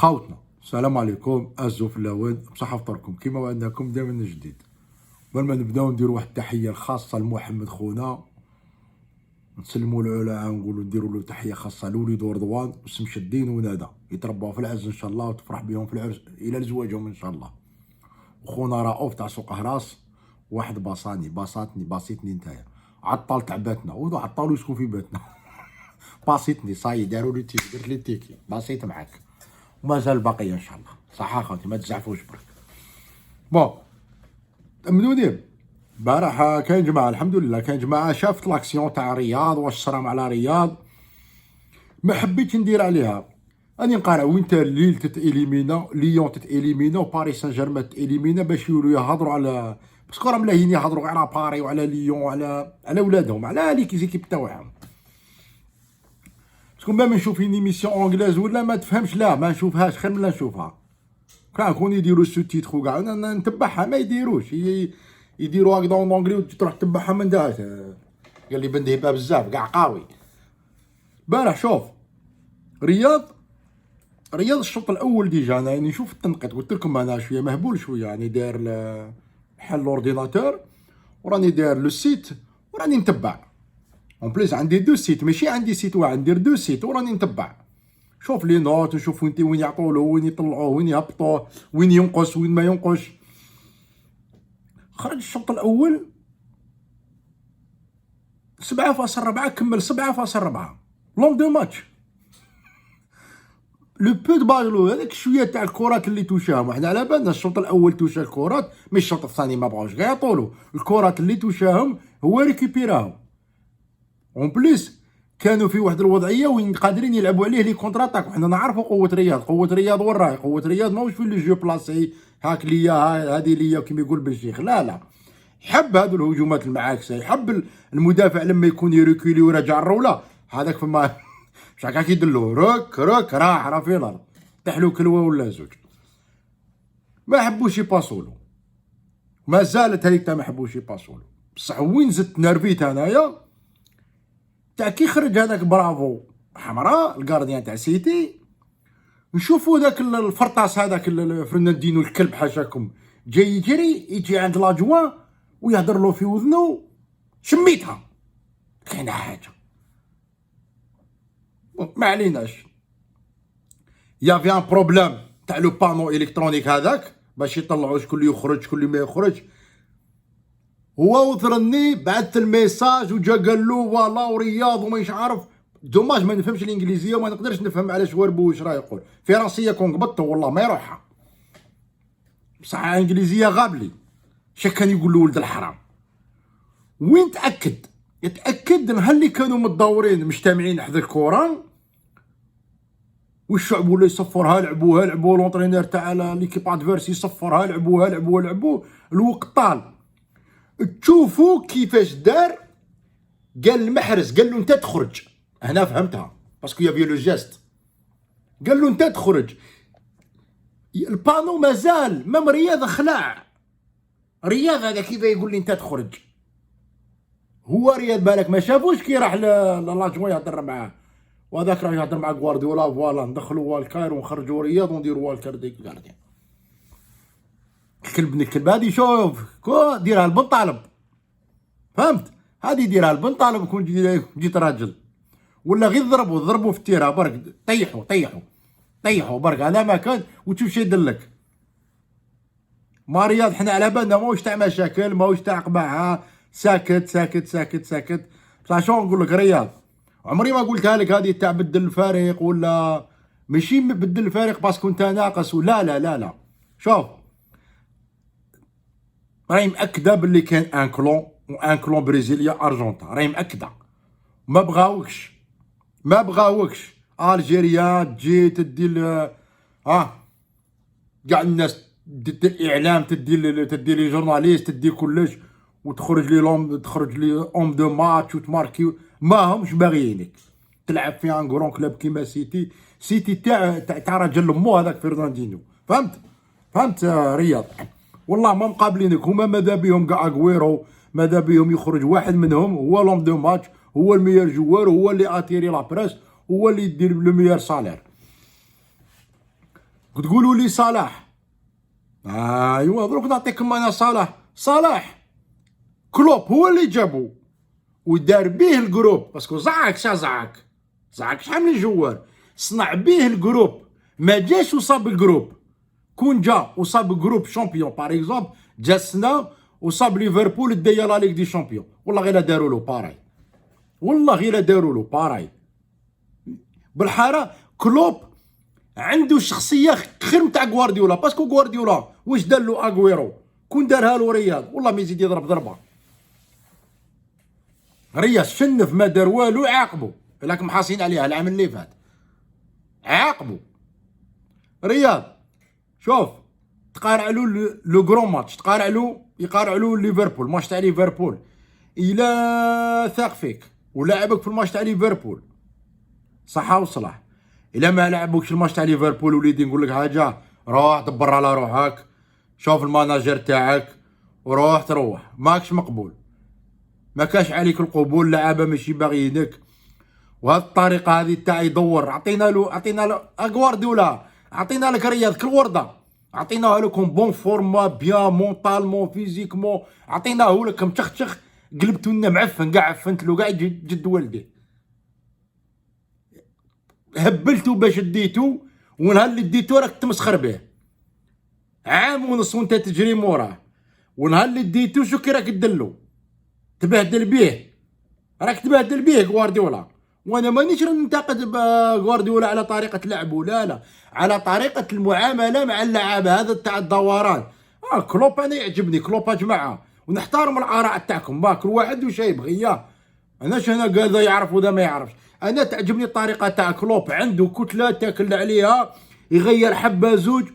خاوتنا السلام عليكم، ازو في اللوان بصحة فطركم كيما وعدناكم دائما من جديد. قبل ما نبداو نديرو واحد التحيه خاصه لمحمد خونا، نسلموا له على نقولوا نديروا له تحيه خاصه لوليد رضوان وسمشدين ونادى يتربوا في العز ان شاء الله وتفرح بهم في العرس الى زواجهم ان شاء الله. وخونا رؤوف تاع سوق هراس واحد باسيتني نتايا عطل تعباتنا وذو عطلوا يسكن في بيتنا باسيتني صاي داروا لي تيكي درت لي تيكي باسيت معاك ومازال باقيه ان شاء الله. صح اخوتي ما تزعفوش برك. بون تأمنوني البارح كاين جماعه الحمد لله، كاين جماعه شافت لاكسيون تاع رياض واش صرا على رياض ما حبيتش ندير عليها. راني نقارع وين تا ليل تتإليمينا ليون تتإليمينا وباريس سان جيرمان تتإليمينا باش يولوا يهضروا على باسكو راهم ملاهيين يهضروا على باري وعلى ليون وعلى ولادهم على لي كيزيكيب تاعهم. باسكو ما نشوف ايميسيون اونغلاز ولا ما تفهمش، لا ما نشوفهاش خير من لا نشوفها. كان كون يديروا سو تيتر وكاع انا نتبعها ما يديروش يديروا هكذا اونغلي وتروح تتبعها من داش. قال لي بندهبها بزاف كاع قاوي. بارح شوف رياض الشوط الاول ديجا انا يعني نشوف التنقيط، قلت لكم انا شويه مهبول شويه يعني داير بحال الاورديناتور وراني داير لو سيت وراني نتبع. اون بليس عندي دو سيت ماشي عندي سيت واحد، ندير دو سيت وراني نتبع. شوف لي نوت نشوف وين يعطولو وين يطلعوه وين يهبطوه وين ينقص وين ما ينقص. خرج الشوط الاول 7.4 كمل 7.4 لون دو ماتش. لو بو دو بالو هذاك شويه تاع الكرات اللي توشاهم حنا على بالنا الشوط الاول توشا الكرات مي الشوط الثاني ما بغاوش غير يعطولو الكرات اللي توشاهم هو ريكوبيراهم. اون بليس كانوا في واحد الوضعيه وين قادرين يلعبوا عليه لي كونتراتاك وحنا نعرفوا قوه رياض وين راهي. قوه رياض ماهوش في لي جو بلاسي هاك ليا هذه ليا كيما يقول بالشيخ، لا يحب هذو الهجومات المعاكسه، يحب المدافع لما يكون يريكولي ويرجع الروله هذاك فما مش هكاك يدلو رك راح في الارض تحلو كلوه ولا زوج. ما حبوش يباسولو ما زالت هذيك ما حبوش يباسولو. بصح وين زدت نرفيت انايا تاع كي خرج هذاك برافو حمراء الكارديان تاع سيتي، نشوفوا ذاك الفرطاس هذاك فرناندينو الكلب حاشاكم جاي يجري يجي عند لاجوا ويهضر له في وذنو شميتها كاينه حاجه ما عليناش. يا في ان بروبليم تاع لو بانو الكترونيك هذاك باش يطلعوا شكون اللي يخرج شكون اللي ما يخرج. هو وثرني بعثت الميساج وجا قال له فوالا ورياض وماش عارف. دوماج ما نفهمش الانجليزيه وما نقدرش نفهم علاش وربو واش راه يقول. فرنسيه كون قبضته والله ما يروحها، بصح انجليزيه غابلي. شا كان يقول له ولد الحرام وين يتاكد نهار اللي كانوا متدورين مجتمعين حدا الكوران والشعب ولا يصفرها لعبوها لونطرينير تاع ليكيب ادفيرسي يصفرها لعبوه الوقت طال. تشوفوا كيفاش دار. قال المحرز قال له انت تخرج، هنا فهمتها باسكو يافي لو جيست. قال له انت تخرج البانو مازال مام رياض خلع رياض هذا كيف يقول لي انت تخرج. هو رياض بالك ما شافوش كي راح لاجوا يهضر معاه وهذاك راه يهضر مع غوارديولا فوالا ندخلوا والكاير ونخرجوا رياض ونديروا والكاير ديك كارديان. الكلب هادي شوف ديرها لبن طالب فهمت، هادي ديرها لبن طالب كون جيت راجل ولا غير ضربوا في التيره برك طيحوا برك هذا ما كان وتشوف شي يدلك. ما رياض حنا على بالنا ماهوش تاع مشاكل ماهوش تاع قبعها ساكت. بصح شو نقول لك رياض عمري ما قلتها لك هذه تاع بدل الفريق ولا ماشي بدل الفريق باسكو انت ناقص ولا لا. شوف راهي مأكده باللي كان ان كلون بريزيليا ارجنتا راهي مأكده ما بغاوكش الجيريا تجي تدي كاع الناس تدي الاعلام تدي لي جورناليست تدي كلش وتخرج لي اون دو ماتش وتماركي ما همش باغيينك تلعب في ان كرون كلوب كيما سيتي تاع راجل مو هذاك فرناندينو فهمت رياض والله ما مقابلينك. هما ماذا بهم كاع اغويرو ماذا بهم يخرج واحد منهم هو لون دو ماتش هو الميور جوار هو اللي اتيري لا بريس هو اللي يدير لو ميور سالير. تقولوا لي صلاح. ايوا دروك نعطيكم انا صلاح كلوب هو اللي جابو ودار بيه الجروب، باسكو زعك شحال من جوار صنع بيه الجروب، ما جاش وصاب الجروب. كون جا وصاب جروب شامبيون باغ اكزومبل، جا السنه وصاب ليفربول دايا لا ليغ دي شامبيون، والله غير داروا له باراي، والله غير داروا له باراي. بالحاره كلوب عنده شخصيه خير نتاع غوارديولا، باسكو غوارديولا واش دار له اغويرو؟ كون دارها له رياض والله ما يزيد يضرب ضربه. رياض شنف ما دار والو، عاقبو، راكم حاصين عليها العام اللي فات، عاقبو رياض. شوف تقارع له لو غرون ماتش، يقارع له ليفربول، ماتش تاع ليفربول، الا ثاق فيك ولعبك في الماتش تاع ليفربول صحه وصلاح. الا ما لعبوكش الماتش تاع ليفربول وليدي نقول لك حاجه، روح دبر على روحك، شوف الماناجر تاعك وروح تروح، ماكش مقبول، ما كاش عليك القبول، اللعابه ماشي باغيينك. وهاد الطريقه هذه تاع يدور، عطينا له غوارديولا، عطينا لك رياض كل ورده، عطيناه لكم بون فورما بيان مونطالمون فيزيكمون، عطيناه لك متخشخ، قلبتو لنا معفن كاع، عفنت له كاع جد والدي، هبلتو باش ديتو، ونهار اللي ديتو راك تمسخر به، عام ونص وانت تجري موراه، ونهار اللي ديتو شو كي راك تدلو تبهدل بيه، راك تبهدل بيه غوارديولا. وانا مانيش ننتقد غوارديولا على طريقه لعبه، لا على طريقه المعامله مع اللعابه، هذا تاع الدوران. كلوب انا يعجبني كلوب يا جماعه، ونحترم الاراء تاعكم، كل واحد وش يبغي، اناش انا قال ذا يعرف وذا ما يعرفش. انا تعجبني الطريقه تاع كلوب، عنده كتله تاكل عليها، يغير حبه زوج،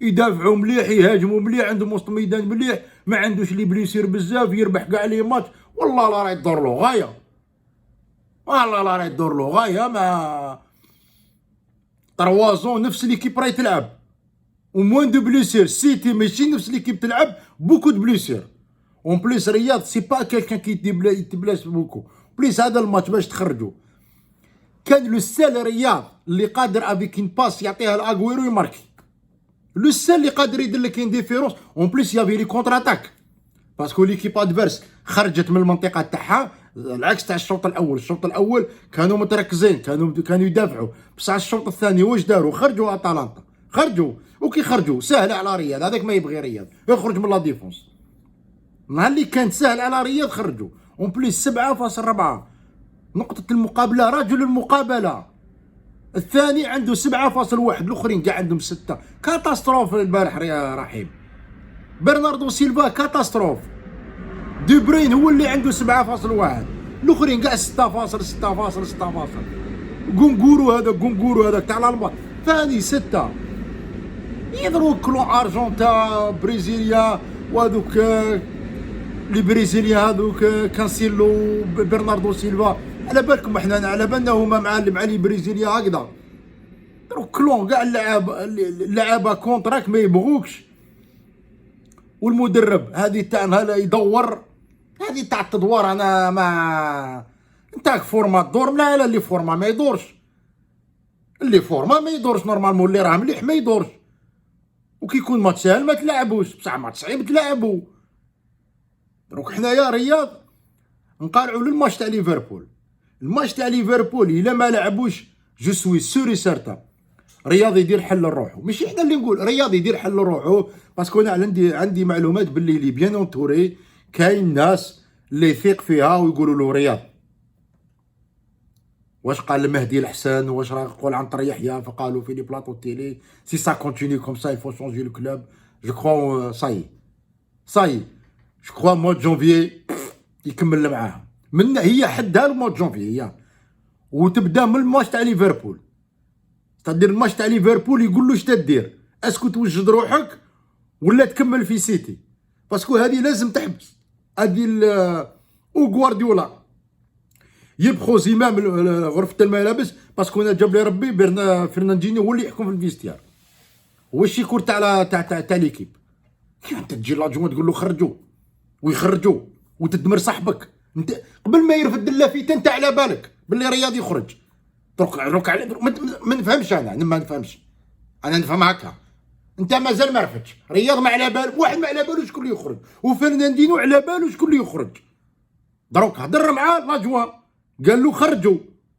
يدافعوا مليح، يهاجموا مليح، عندهم وسط ميدان مليح، ما عندوش لي بليسير بزاف، يربح كاع لي ماتش، والله لا راهي تدور له غايه، والله لا راهي تدور له غايه. ما تروازون نفس ليكيب راهي تلعب، وموان دو بليسير. سيتي ماشي نفس ليكيب تلعب، بوكو دو بليسير. اون بليس رياض سي با كيلكان كي يتبلاش بوكو بليس. هذا الماتش باش تخرجوا كان لو سيل رياض اللي قادر افيك ان باس يعطيها لاغويرو يماركي، لو سيل اللي قادر يدير لك ان ديفيرونس. اون بليس يافي لي كونتر اتاك، باسكو ليكيب ادفيرس خرجت من المنطقه تاعها، العكس تاع الشوط الاول. الشوط الاول كانوا متركزين، كانوا يدافعوا، بصح الشوط الثاني واش داروا؟ خرجوا اتلانتا، خرجوا، وكي خرجوا سهل على رياض، هذاك ما يبغي رياض يخرج من لا ديفونس. نهار اللي كانت سهل على رياض خرجوا. اون بليس 7.4 نقطة المقابلة، رجل المقابلة الثاني عنده 7.1، الاخرين كاع عندهم 6. كاتاستروف البارح رحيم. برناردو سيلفا كاتاستروف. دي برين هو اللي عنده 7.1، الاخرين كاع 6.6. غونغورو هذا تاع الالمان ثاني 6. يضربوا كلون ارجنتا بريزيليا، وهذوك لي بريزيليا هذوك كانسيلو برناردو سيلفا، على بالكم احنا على بالنا هما مع لي بريزيليا هكذا. دروك كلون كاع اللعابه كونتراك ما يبغوكش، والمدرب هذه تاع هذا يدور، هذه تاع التدوار. انا ما نتاك فورما تدور، لا اللي فورما ما يدورش، اللي فورما ما يدورش نورمالمون، اللي راه مليح ما يدورش. وكي يكون ماتش ساهل ما تلعبوش، بصح ماتش صعيب تلعبو. دروك حنايا رياض نقارعوا للماتش تاع ليفربول. الماتش تاع ليفربول الا ما لعبوش جو سوي سوري سارتا رياض يدير حل لروحو، ماشي حنا اللي نقول، رياض يدير حل لروحو. باسكو انا عندي معلومات باللي لي بيان اونتوري، كاين ناس اللي يثيق فيها ويقولوا له رياض واش قال المهدي الحسن، واش راه يقول عن طريق يحيى، فقالوا في لي بلاطو تيلي سي سا كونتيني كوم سا يفو شونجي لو كلوب. جو كخوا صاي جو كخوا مود جونفيي يكمل معاهم، من هي حدها المود جونفيي هي، وتبدا من الماتش تاع ليفربول. تدير الماتش تاع ليفربول يقول له اش تدير، اسكو توجد روحك ولا تكمل في سيتي، باسكو هذه لازم تحبس. هذه غوارديولا يبخو زمام غرفه الملابس، باسكو انا جاب لي ربي فرناندينيو هو اللي يحكم في الفيستيار، هو الشيكور تاع ليكيب. انت تجي لاجون تقول له خرجوا ويخرجوا وتدمر صاحبك، انت قبل ما يرفد اللافته انت على بالك باللي رياض يخرج. دروك ما نفهمش، انا ما نفهمش. انا نفهم هكا. انت مازال ما عرفتش. رياض ما على بالو، واحد ما على بالو شكون اللي يخرج، وفرناندينو على بالو شكون اللي يخرج. دروك هضر معاه لاجوا قال له خرجوا.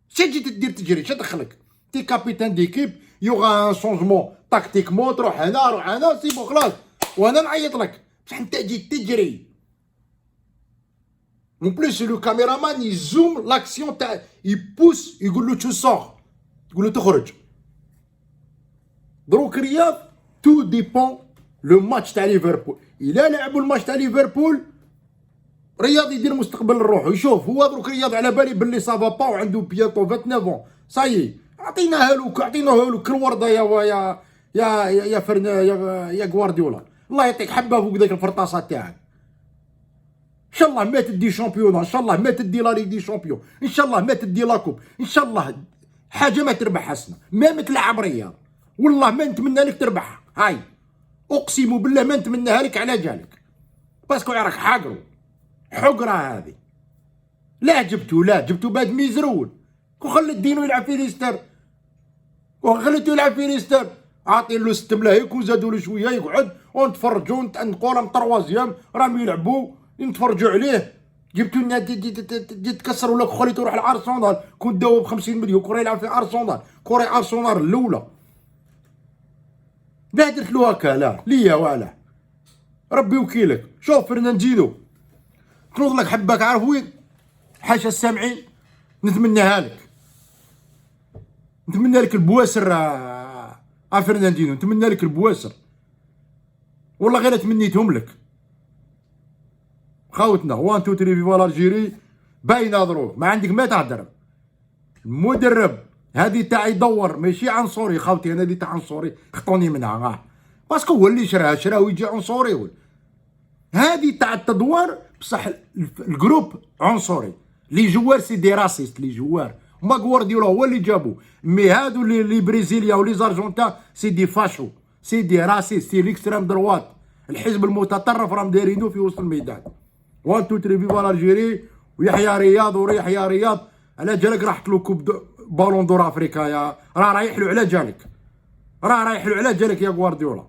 شا جيت دير تجري؟ شا دخلك؟ تي كابيتان ديكيب، يوغا ان شونجمون تاكتيكمون، تروح هنا روح هنا، سي بون خلاص، وانا نعيط لك بصح انت جيت تجري. اون بليس لو كاميرامان يزوم لاكسيون تاع يبوس، يقول له تو سور، يقول له تخرج. دروك رياض تو ديبون لو ماتش تاع ليفربول. الا لعبوا الماتش تاع ليفربول رياض يدير مستقبل لروحو. يشوف هو دروك رياض على بالي باللي سافا با وعنده بيانتو 29 صايي، عطيناها له كل ورده يا فرنا يا غوارديولا. الله يعطيك حبه فوق ذاك الفرطاسه تاعك. ان شاء الله ما تدي شامبيون، ان شاء الله ما تدي لا ليغ دي شامبيون، ان شاء الله ما تدي لا كوب، ان شاء الله حاجه ما تربح حسنه، ما متلعب رياض والله ما نتمنى لك تربحها. هاي اقسم بالله ما نتمناها لك على جالك، باسكو راك حاقرو حقره هذه. لا جبتو بعد ميزرول، وخليت دينو يلعب في ليستر، وخليتو يلعب في ليستر، عاطين له 6 ملايك وزادوا له شويه يقعد ونتفرجوا نقولوا مطروازيام راهم يلعبوا نتفرجوا عليه. جبتو لنا تكسروا لك، خليتو يروح لارسنال، كنت داو ب 50 مليون كره يلعب في ارسنال، كره ارسنال الاولى. لا درت له هكا، لا ليا ولا ربي وكيلك. شوف فرناندينو تنوض لك حباك عارف وين؟ حاشا السامعين نتمناها لك، نتمنى لك البواسر فرناندينو، نتمنى لك البواسر والله غير تمنيتهم لك. خاوتنا 1 2 3 فيفا الجيري باينه ظروف، ما عندك ما تهدر. المدرب هذه تاع يدور ماشي عنصري خاوتي، انا هذه تاع عنصري خطوني منها باسكو هو اللي شراها ويجي عنصري. هذه تاع التدوار بصح الجروب عنصري، لي جوار سي دي راسيست، لي جوار ما غوارديولا هو اللي جابو، مي هادو لي بريزيليا ولي زارجونتان سي دي فاشو، سي دي راسيست، سي ليكستريم دروات، الحزب المتطرف راهم دايرينو في وسط الميدان. 1 2 3 فيفا الجيري، ويحيى رياض وريح يا رياض. على جالك راحت له كوب بالون دور افريكا، يا راه رايح له على جالك، راه رايح له على جالك يا غوارديولا.